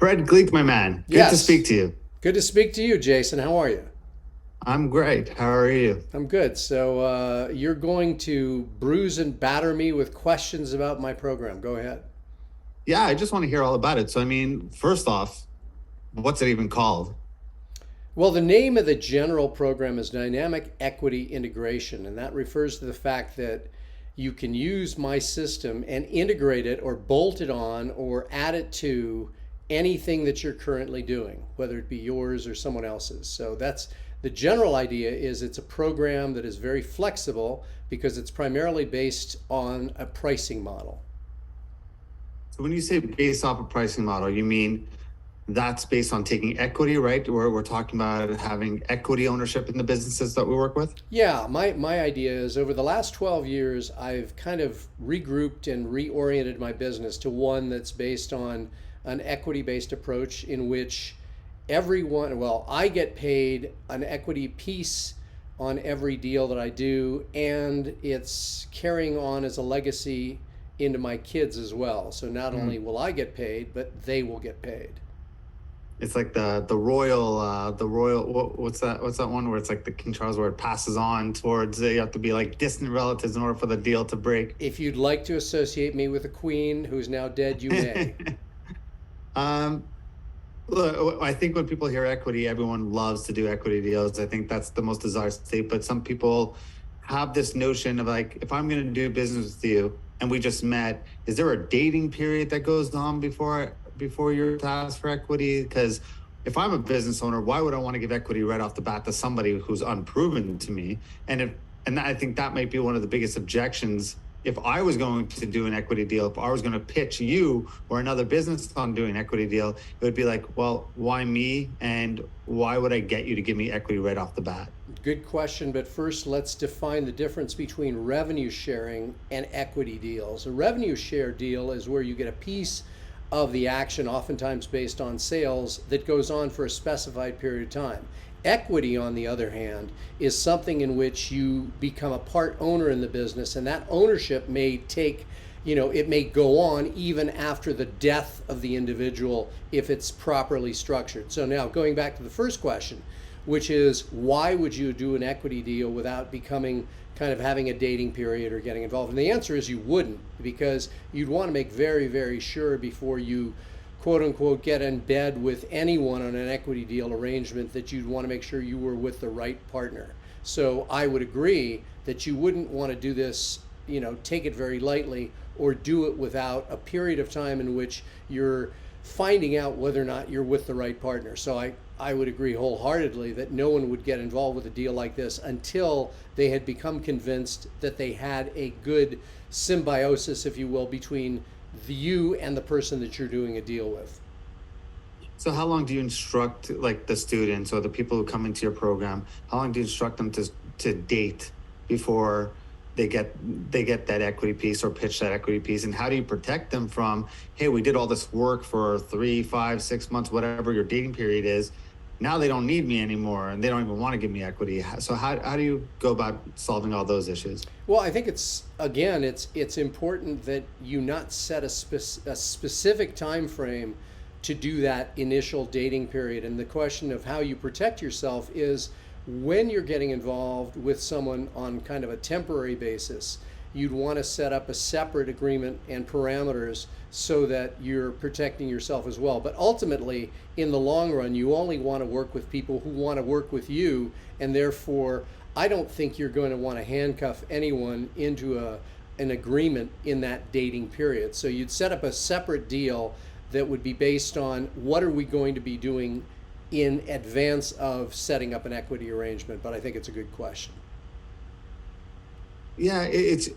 Fred Gleeck, my man. Good to Yes. speak to you. Good to speak to you, Jason. How are you? I'm great. How are you? I'm good. So, you're going to bruise and batter me with questions about my program. Go ahead. Yeah, I just want to hear all about it. So, I mean, first off, what's it even called? Well, the name of the general program is Dynamic Equity Integration, and that refers to the fact that you can use my system and integrate it or bolt it on or add it to anything that you're currently doing, whether it be yours or someone else's. So that's the general idea is it's a program that is very flexible because it's primarily based on a pricing model. So, when you say based off a pricing model, you mean that's based on taking equity, right? Where we're talking about having equity ownership in the businesses that we work with? Yeah, my idea is over the last 12 years, I've kind of regrouped and reoriented my business to one that's based on an equity based approach in which everyone, well, I get paid an equity piece on every deal that I do, and it's carrying on as a legacy into my kids as well. So not only Mm. will I get paid, but they will get paid. It's like the royal what's that one where it's like the King Charles where it passes on towards you have to be like distant relatives in order for the deal to break. If you'd like to associate me with a queen who's now dead, you may. um Look, I think when people hear equity, everyone loves to do equity deals. I think that's the most desired state. But some people have this notion of like, if I'm going to do business with you and we just met, is there a dating period that goes on before you're tasked for equity? Because if I'm a business owner, why would I want to give equity right off the bat to somebody who's unproven to me? And I think that might be one of the biggest objections. If I was going to do an equity deal, if I was going to pitch you or another business on doing an equity deal, it would be like, well, why me? And why would I get you to give me equity right off the bat? Good question, but first let's define the difference between revenue sharing and equity deals. A revenue share deal is where you get a piece of the action, oftentimes based on sales, that goes on for a specified period of time. Equity, on the other hand, is something in which you become a part owner in the business, and that ownership may take, it may go on even after the death of the individual if it's properly structured. So, now going back to the first question, which is why would you do an equity deal without becoming kind of having a dating period or getting involved? And the answer is you wouldn't, because you'd want to make very, very sure before you quote unquote get in bed with anyone on an equity deal arrangement that you'd want to make sure you were with the right partner. So I would agree that you wouldn't want to do this, take it very lightly or do it without a period of time in which you're finding out whether or not you're with the right partner. So I would agree wholeheartedly that no one would get involved with a deal like this until they had become convinced that they had a good symbiosis, if you will, between you and the person that you're doing a deal with. So how long do you instruct like the students or the people who come into your program? How long do you instruct them to date before they get that equity piece or pitch that equity piece? And how do you protect them from, hey, we did all this work for 3, 5, 6 months, whatever your dating period is. Now they don't need me anymore and they don't even want to give me equity. So how do you go about solving all those issues? Well, I think it's important that you not set a specific time frame to do that initial dating period. And the question of how you protect yourself is when you're getting involved with someone on kind of a temporary basis, you'd want to set up a separate agreement and parameters so that you're protecting yourself as well. But ultimately, in the long run, you only want to work with people who want to work with you, and therefore, I don't think you're going to want to handcuff anyone into an agreement in that dating period. So you'd set up a separate deal that would be based on what are we going to be doing in advance of setting up an equity arrangement. But I think it's a good question. Yeah, it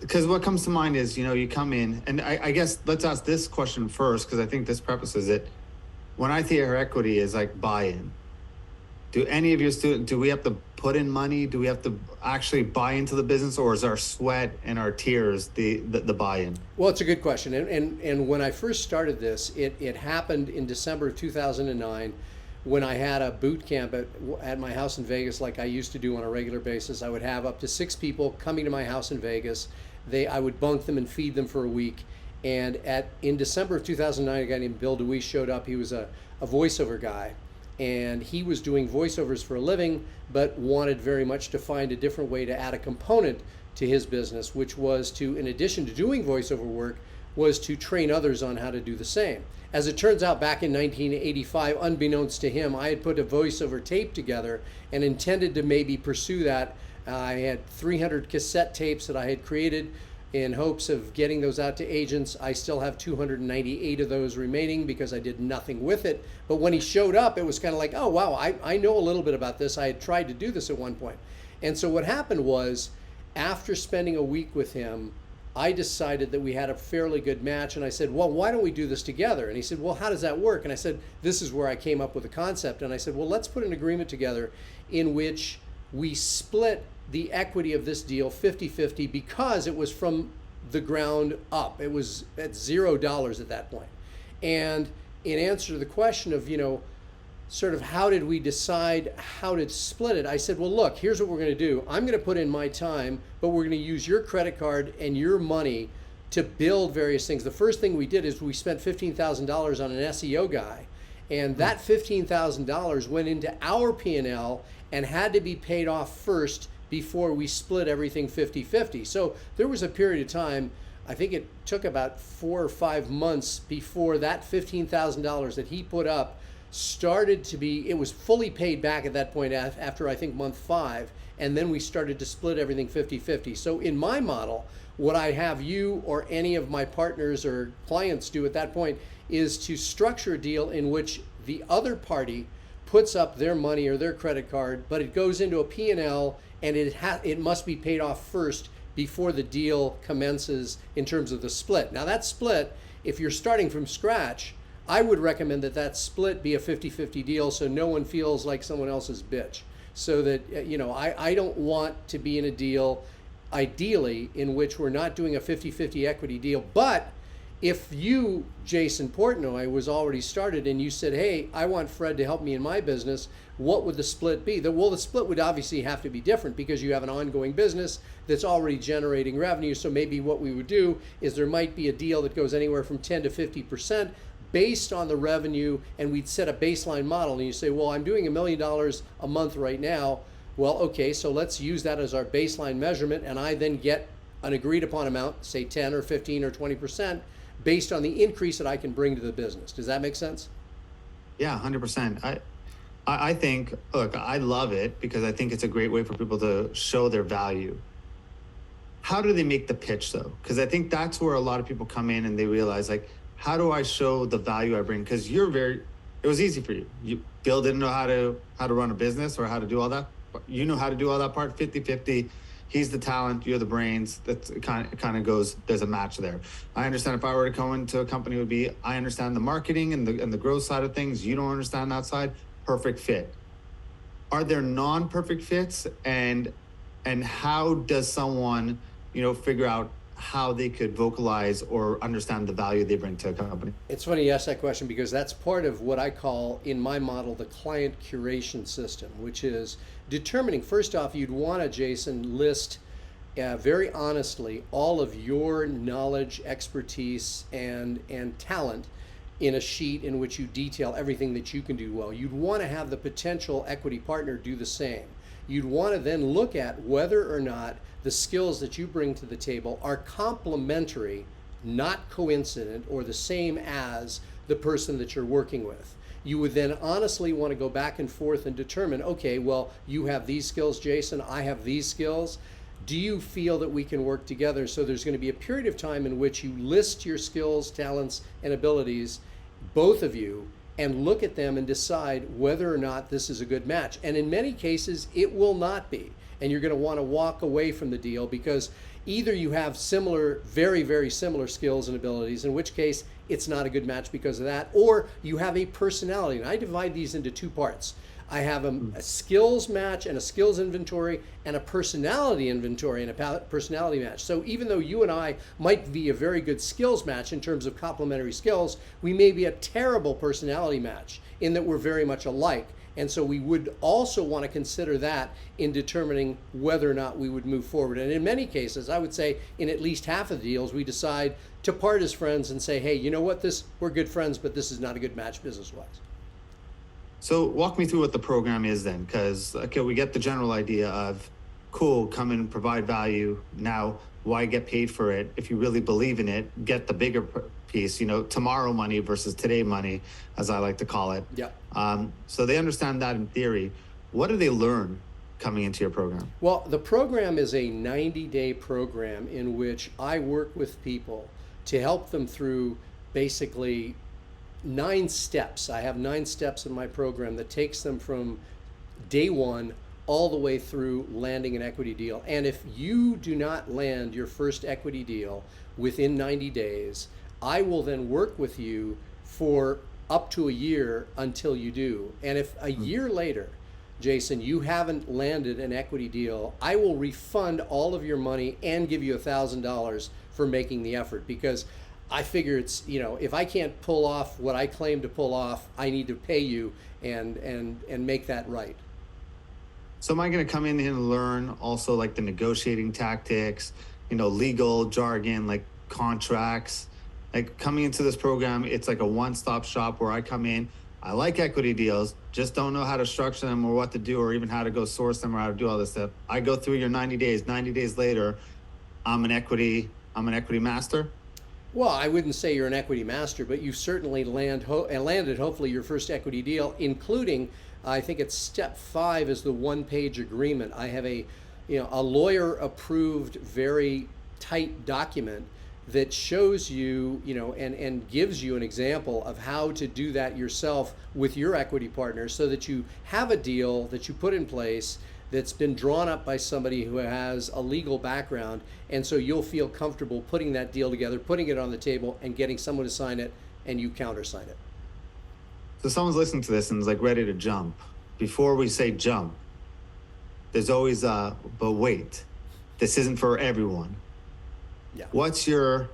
because what comes to mind is, you come in and I guess let's ask this question first, because I think this prefaces it. When I hear equity is like buy-in. Do any of your students, do we have to put in money? Do we have to actually buy into the business, or is our sweat and our tears the buy-in? Well, it's a good question. And when I first started this, it happened in December of 2009 when I had a boot camp at my house in Vegas, like I used to do on a regular basis. I would have up to 6 people coming to my house in Vegas. I would bunk them and feed them for a week. And in December of 2009, a guy named Bill DeWeese showed up. He was a voiceover guy, and he was doing voiceovers for a living, but wanted very much to find a different way to add a component to his business, which was to, in addition to doing voiceover work, was to train others on how to do the same. As it turns out, back in 1985, unbeknownst to him, I had put a voiceover tape together and intended to maybe pursue that. I had 300 cassette tapes that I had created in hopes of getting those out to agents. I still have 298 of those remaining because I did nothing with it. But when he showed up, it was kind of like, oh, wow, I know a little bit about this. I had tried to do this at one point. And so what happened was, after spending a week with him, I decided that we had a fairly good match, and I said, well, why don't we do this together? And he said, well, how does that work? And I said, this is where I came up with a concept. And I said, well, let's put an agreement together in which we split the equity of this deal 50-50 because it was from the ground up. It was at $0 at that point. And in answer to the question of, sort of how did we decide how to split it, I said, well, look, here's what we're going to do. I'm going to put in my time, but we're going to use your credit card and your money to build various things. The first thing we did is we spent $15,000 on an SEO guy, and that $15,000 went into our P&L and had to be paid off first before we split everything 50-50. So there was a period of time, I think it took about 4 or 5 months before that $15,000 that he put up started to be, it was fully paid back at that point after I think month 5, and then we started to split everything 50-50. So in my model, what I have you or any of my partners or clients do at that point is to structure a deal in which the other party puts up their money or their credit card, but it goes into a P&L and it must be paid off first before the deal commences in terms of the split. Now that split, if you're starting from scratch, I would recommend that split be a 50-50 deal so no one feels like someone else's bitch. So that, I don't want to be in a deal, ideally, in which we're not doing a 50-50 equity deal. But if you, Jason Portnoy, was already started and you said, hey, I want Fred to help me in my business, what would the split be? Well, the split would obviously have to be different because you have an ongoing business that's already generating revenue. So maybe what we would do is there might be a deal that goes anywhere from 10 to 50% based on the revenue, and we'd set a baseline model. And you say, well, I'm doing $1 million a month right now. Well, okay, so let's use that as our baseline measurement, and I then get an agreed upon amount, say 10 or 15 or 20%, based on the increase that I can bring to the business. Does that make sense? Yeah, 100%. I think, look, I love it because I think it's a great way for people to show their value. How do they make the pitch though? Because I think that's where a lot of people come in and they realize, like, how do I show the value I bring? Because it was easy for you. Bill didn't know how to run a business or how to do all that. You know how to do all that part, 50-50. He's the talent, you're the brains. That's kind of goes, there's a match there. I understand if I were to come into a company, it would be, I understand the marketing and the growth side of things. You don't understand that side. Perfect fit. Are there non-perfect fits? And how does someone, figure out how they could vocalize or understand the value they bring to a company? It's funny you ask that question because that's part of what I call, in my model, the client curation system, which is determining, first off, you'd want to, Jason, list very honestly all of your knowledge, expertise, and talent in a sheet in which you detail everything that you can do well. You'd want to have the potential equity partner do the same. You'd want to then look at whether or not the skills that you bring to the table are complementary, not coincident, or the same as the person that you're working with. You would then honestly want to go back and forth and determine, okay, well, you have these skills, Jason, I have these skills. Do you feel that we can work together? So there's going to be a period of time in which you list your skills, talents, and abilities, both of you, and look at them and decide whether or not this is a good match. And in many cases, it will not be. And you're going to want to walk away from the deal because either you have similar, very, very similar skills and abilities, in which case it's not a good match because of that, or you have a personality. And I divide these into two parts. I have a skills match and a skills inventory and a personality inventory and a personality match. So even though you and I might be a very good skills match in terms of complementary skills, we may be a terrible personality match in that we're very much alike. And so we would also want to consider that in determining whether or not we would move forward. And in many cases, I would say in at least half of the deals, we decide to part as friends and say, hey, you know what, we're good friends, but this is not a good match business-wise. So walk me through what the program is then, because okay, we get the general idea of cool, come and provide value. Now, why get paid for it? If you really believe in it, get the bigger piece, tomorrow money versus today money, as I like to call it. Yeah. So they understand that in theory. What do they learn coming into your program? Well, the program is a 90-day program in which I work with people to help them through basically 9 steps. I have 9 steps in my program that takes them from day one all the way through landing an equity deal. And if you do not land your first equity deal within 90 days, I will then work with you for up to a year until you do. And if a year later, Jason, you haven't landed an equity deal, I will refund all of your money and give you $1,000 for making the effort, because I figure it's, if I can't pull off what I claim to pull off, I need to pay you and make that right. So am I going to come in and learn also like the negotiating tactics, legal jargon, like contracts? Like coming into this program, it's like a one-stop shop where I come in, I like equity deals, just don't know how to structure them or what to do or even how to go source them or how to do all this stuff. I go through your 90 days. 90 days later, I'm an equity master. Well, I wouldn't say you're an equity master, but you certainly landed hopefully your first equity deal, including, I think it's step 5 is the one-page agreement. I have a lawyer-approved, very tight document that shows you, and gives you an example of how to do that yourself with your equity partner, so that you have a deal that you put in place that's been drawn up by somebody who has a legal background, and so you'll feel comfortable putting that deal together, putting it on the table, and getting someone to sign it, and you countersign it. So someone's listening to this and is like ready to jump. Before we say jump, there's always but wait, this isn't for everyone. Yeah. What's the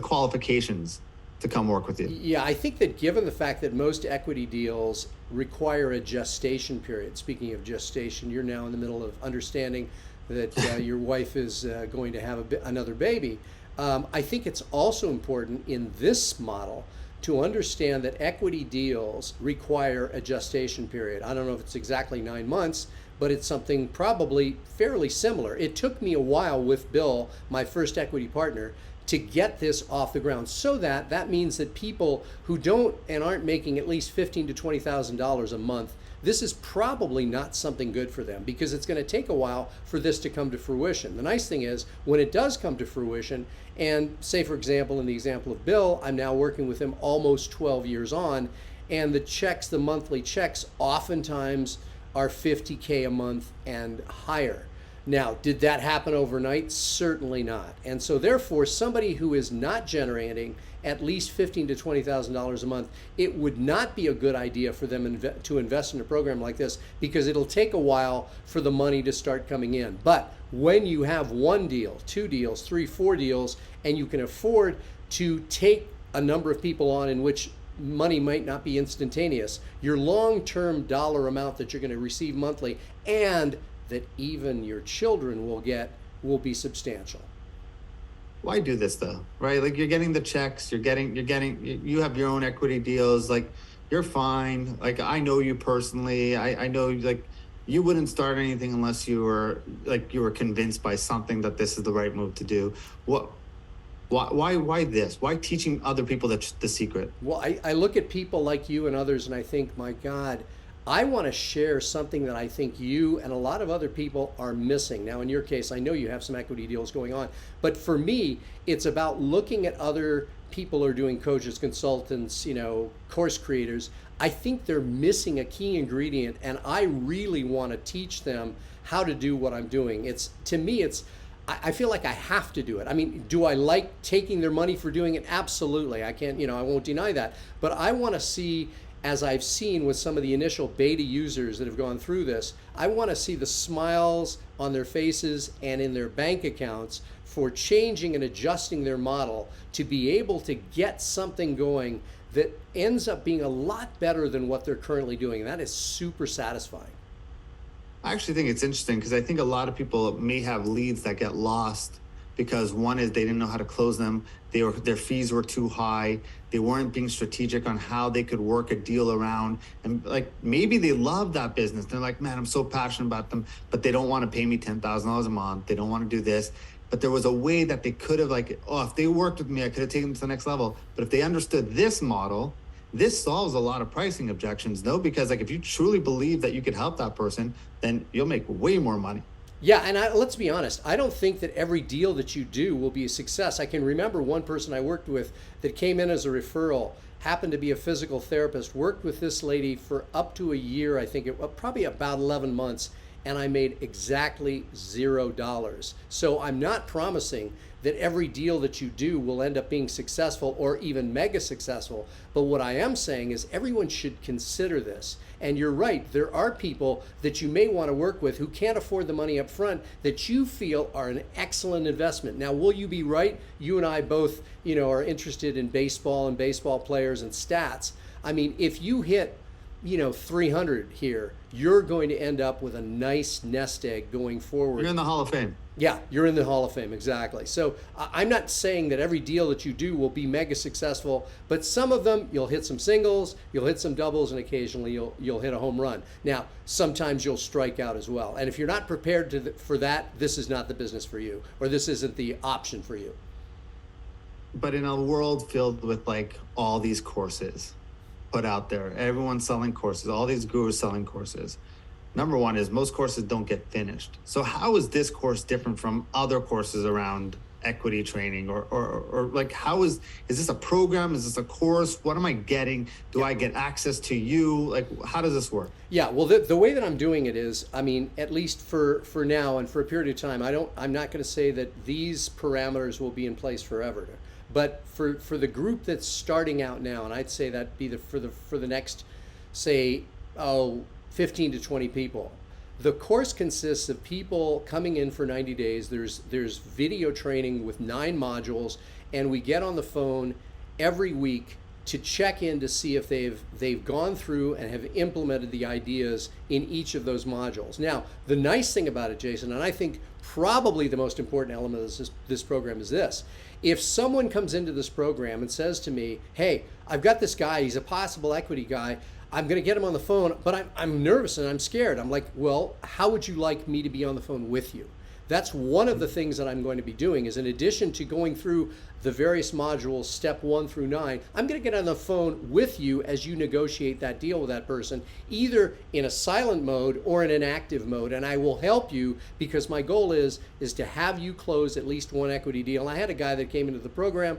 qualifications to come work with you? Yeah, I think that given the fact that most equity deals require a gestation period, speaking of gestation, you're now in the middle of understanding that your wife is going to have another baby. I think it's also important in this model to understand that equity deals require a gestation period. I don't know if it's exactly 9 months, but it's something probably fairly similar. It took me a while with Bill, my first equity partner, to get this off the ground. So that means that people who don't and aren't making at least $15,000 to $20,000 a month, this is probably not something good for them, because it's going to take a while for this to come to fruition. The nice thing is, when it does come to fruition, and say for example, in the example of Bill, I'm now working with him almost 12 years on, and the monthly checks oftentimes are $50K a month and higher. Now, did that happen overnight? Certainly not. And so therefore, somebody who is not generating at least $15,000 to $20,000 a month, it would not be a good idea for them to invest in a program like this, because it'll take a while for the money to start coming in. But when you have 1 deal, 2 deals, 3, 4 deals, and you can afford to take a number of people on in which money might not be instantaneous, your long-term dollar amount that you're going to receive monthly and that even your children will get will be substantial. Why do this though? Right? Like, you're getting the checks, you have your own equity deals, like you're fine. Like, I know you personally. I know, like, you wouldn't start anything unless you were convinced by something that this is the right move to do. Why this? Why teaching other people the secret? Well, I look at people like you and others and I think, my God, I want to share something that I think you and a lot of other people are missing. Now, in your case, I know you have some equity deals going on, but for me, it's about looking at other people who are doing coaches, consultants, course creators. I think they're missing a key ingredient, and I really want to teach them how to do what I'm doing. I feel like I have to do it. I mean, do I like taking their money for doing it? Absolutely. I can't, I won't deny that. But I want to see as I've seen with some of the initial beta users that have gone through this, I want to see the smiles on their faces and in their bank accounts for changing and adjusting their model to be able to get something going that ends up being a lot better than what they're currently doing. And that is super satisfying. I actually think it's interesting because I think a lot of people may have leads that get lost because one is they didn't know how to close them. Their fees were too high. They weren't being strategic on how they could work a deal around. And like maybe they love that business. They're like, man, I'm so passionate about them, but they don't want to pay me $10,000 a month. They don't want to do this. But there was a way that they could have like, oh, if they worked with me, I could have taken them to the next level. But if they understood this model, this solves a lot of pricing objections, no? Because like if you truly believe that you could help that person, then you'll make way more money. Yeah, and let's be honest, I don't think that every deal that you do will be a success. I can remember one person I worked with that came in as a referral, happened to be a physical therapist, worked with this lady for up to a year, I think, probably about 11 months, and I made exactly $0. So I'm not promising that every deal that you do will end up being successful or even mega successful. But what I am saying is everyone should consider this. And you're right, there are people that you may want to work with who can't afford the money up front that you feel are an excellent investment. Now, will you be right? You and I both, are interested in baseball and baseball players and stats. I mean, if you hit 300 here, you're going to end up with a nice nest egg going forward. You're in the Hall of Fame. Yeah, you're in the Hall of Fame, exactly. So I'm not saying that every deal that you do will be mega successful, but some of them you'll hit some singles, you'll hit some doubles, and occasionally you'll hit a home run. Now, sometimes you'll strike out as well. And if you're not prepared for that, this is not the business for you, or this isn't the option for you. But in a world filled with like all these courses put out there, everyone's selling courses, all these gurus selling courses. Number one is most courses don't get finished. So how is this course different from other courses around equity training or like is this a program? Is this a course? What am I getting? Do I get access to you? Like, how does this work? Yeah, well, the way that I'm doing it is, I mean, at least for now and for a period of time, I'm not going to say that these parameters will be in place forever. But for the group that's starting out now, and I'd say that be for the next, say, 15 to 20 people. The course consists of people coming in for 90 days. There's video training with 9 modules, and we get on the phone every week to check in to see if they've gone through and have implemented the ideas in each of those modules. Now, the nice thing about it, Jason, and I think probably the most important element of this program is this. If someone comes into this program and says to me, hey, I've got this guy, he's a possible equity guy, I'm going to get him on the phone, but I'm nervous and I'm scared. I'm like, well, how would you like me to be on the phone with you? That's one of the things that I'm going to be doing is in addition to going through the various modules, step 1 through 9, I'm going to get on the phone with you as you negotiate that deal with that person, either in a silent mode or in an active mode. And I will help you because my goal is to have you close at least one equity deal. And I had a guy that came into the program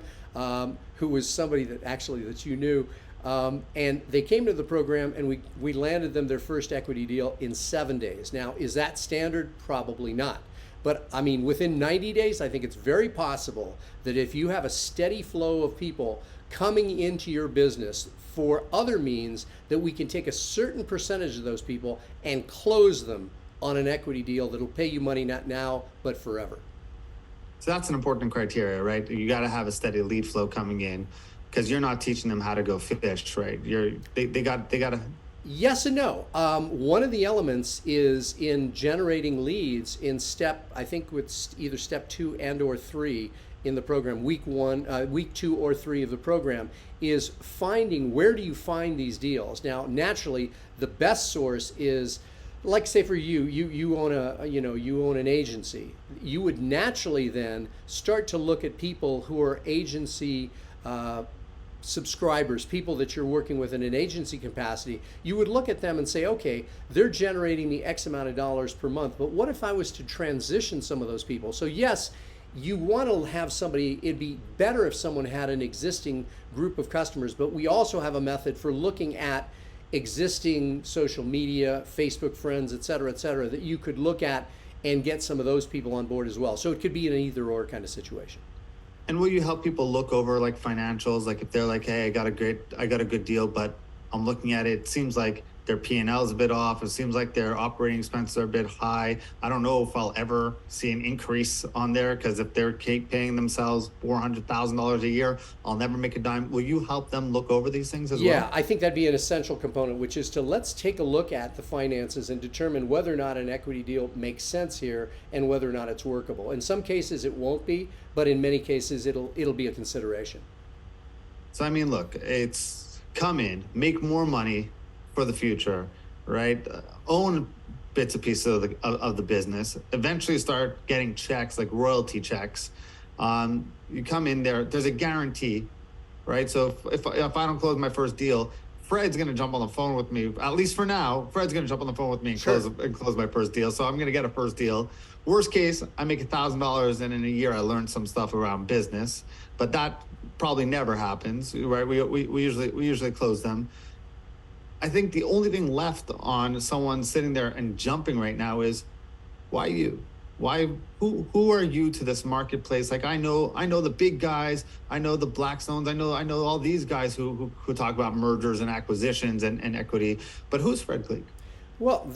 who was somebody that you knew. And they came to the program and we landed them their first equity deal in 7 days. Now, is that standard? Probably not. But I mean, within 90 days, I think it's very possible that if you have a steady flow of people coming into your business for other means, that we can take a certain percentage of those people and close them on an equity deal that'll pay you money not now, but forever. So that's an important criteria, right? You got to have a steady lead flow coming in because you're not teaching them how to go fish, right? They got to. Yes and no. One of the elements is in generating leads in I think with either step 2 and or 3 in the program, week 2 or 3 of the program, is finding where do you find these deals. Now, naturally, the best source is, like say for you own an agency. You would naturally then start to look at people who are agency subscribers, people that you're working with in an agency capacity. You would look at them and say, okay, they're generating the X amount of dollars per month, but what if I was to transition some of those people? So yes, you want to have somebody, it'd be better if someone had an existing group of customers, but we also have a method for looking at existing social media, Facebook friends, et cetera, that you could look at and get some of those people on board as well. So it could be an either or kind of situation. And will you help people look over like financials? Like if they're like, hey, I got a good deal, but I'm looking at it. It seems like their P&L is a bit off. It seems like their operating expenses are a bit high. I don't know if I'll ever see an increase on there, because if they're paying themselves $400,000 a year, I'll never make a dime. Will you help them look over these things as Yeah, well? I think that'd be an essential component, which is to let's take a look at the finances and determine whether or not an equity deal makes sense here and whether or not it's workable. In some cases it won't be, but in many cases it'll be a consideration. So I mean, look, it's come in, make more money for the future, right? Own bits and pieces of the business. Eventually, start getting checks like royalty checks. You come in there. There's a guarantee, right? So if I don't close my first deal, Fred's gonna jump on the phone with me. At least for now, Fred's gonna jump on the phone with me and Sure. close my first deal. So I'm gonna get a first deal. Worst case, I make $1,000, and in a year I learn some stuff around business. But that probably never happens, right? We usually close them. I think the only thing left on someone sitting there and jumping right now is, why you? Why, who are you to this marketplace? Like, I know the big guys, I know the Blackstones, I know all these guys who talk about mergers and acquisitions and equity, but who's Fred Gleeck? Well,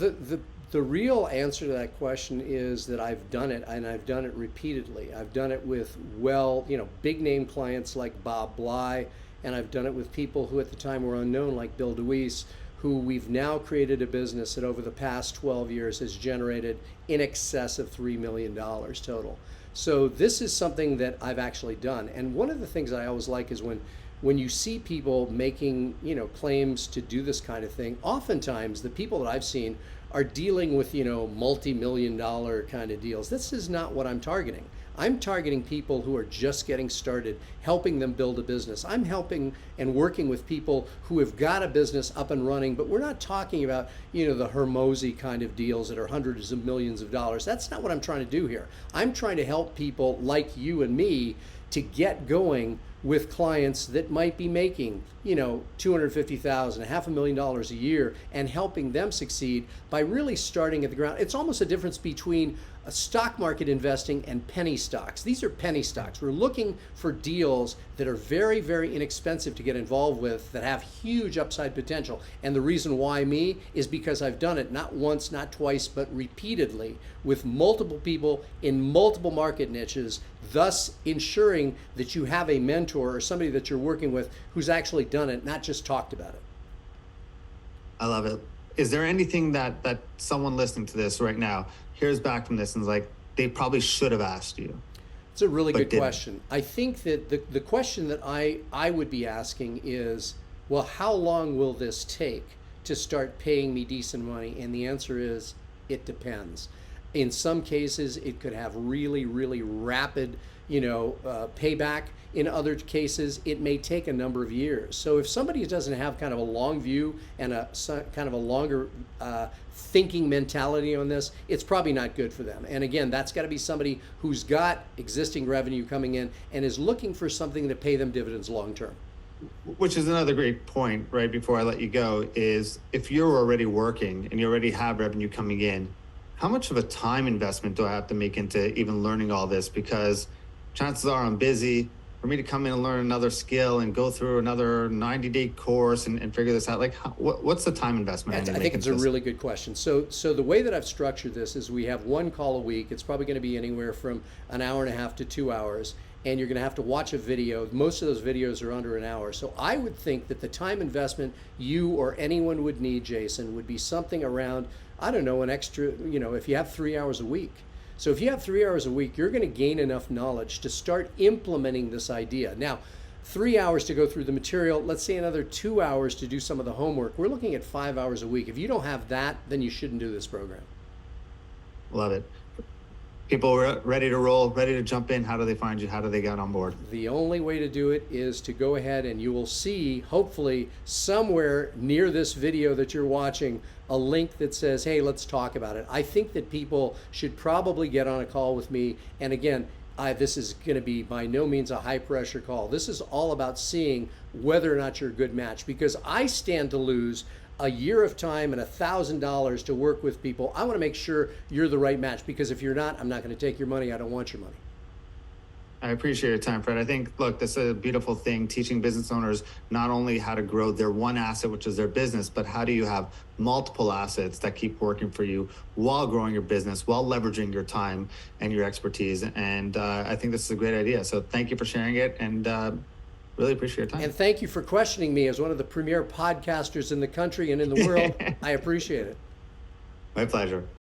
the real answer to that question is that I've done it, and I've done it repeatedly. I've done it with, well, big name clients like Bob Bly, and I've done it with people who at the time were unknown like Bill DeWeese, who we've now created a business that over the past 12 years has generated in excess of $3 million total. So this is something that I've actually done. And one of the things I always like is when you see people making, claims to do this kind of thing, oftentimes the people that I've seen are dealing with, multi-million dollar kind of deals. This is not what I'm targeting. I'm targeting people who are just getting started, helping them build a business. I'm helping and working with people who have got a business up and running, but we're not talking about, the Hermosi kind of deals that are hundreds of millions of dollars. That's not what I'm trying to do here. I'm trying to help people like you and me to get going with clients that might be making, $250,000, $500,000 a year, and helping them succeed by really starting at the ground. It's almost a difference between a stock market investing and penny stocks. These are penny stocks. We're looking for deals that are very, very inexpensive to get involved with, that have huge upside potential. And the reason why me is because I've done it not once, not twice, but repeatedly with multiple people in multiple market niches, thus ensuring that you have a mentor or somebody that you're working with who's actually done it, not just talked about it. I love it. Is there anything that someone listening to this right now hears back from this and is like, they probably should have asked you? It's a really but good didn't? question. I think that the question that I would be asking is, well, how long will this take to start paying me decent money? And the answer is, it depends. In some cases, it could have really, really rapid, payback. In other cases, it may take a number of years. So if somebody doesn't have kind of a long view and kind of a longer thinking mentality on this, it's probably not good for them. And again, that's got to be somebody who's got existing revenue coming in and is looking for something to pay them dividends long term. Which is another great point, right before I let you go, is if you're already working and you already have revenue coming in, how much of a time investment do I have to make into even learning all this? Because chances are I'm busy. For me to come in and learn another skill and go through another 90-day course and figure this out, like what's the time investment? I think it's a really good question. So the way that I've structured this is we have one call a week. It's probably going to be anywhere from an hour and a half to 2 hours. And you're going to have to watch a video. Most of those videos are under an hour. So I would think that the time investment you or anyone would need, Jason, would be something around, I don't know, an extra, if you have 3 hours a week. So if you have 3 hours a week, you're going to gain enough knowledge to start implementing this idea. Now, 3 hours to go through the material, let's say another 2 hours to do some of the homework. We're looking at 5 hours a week. If you don't have that, then you shouldn't do this program. Love it. People are ready to roll, ready to jump in. How do they find you? How do they get on board? The only way to do it is to go ahead, and you will see, hopefully, somewhere near this video that you're watching, a link that says, hey, let's talk about it. I think that people should probably get on a call with me. And again, this is going to be by no means a high pressure call. This is all about seeing whether or not you're a good match, because I stand to lose a year of time and $1,000 to work with people. I want to make sure you're the right match, because if you're not, I'm not going to take your money. I don't want your money. I appreciate your time, Fred. I think, look, this is a beautiful thing, teaching business owners not only how to grow their one asset, which is their business, but how do you have multiple assets that keep working for you while growing your business, while leveraging your time and your expertise. And I think this is a great idea. So thank you for sharing it, and really appreciate your time. And thank you for questioning me as one of the premier podcasters in the country and in the world. I appreciate it. My pleasure.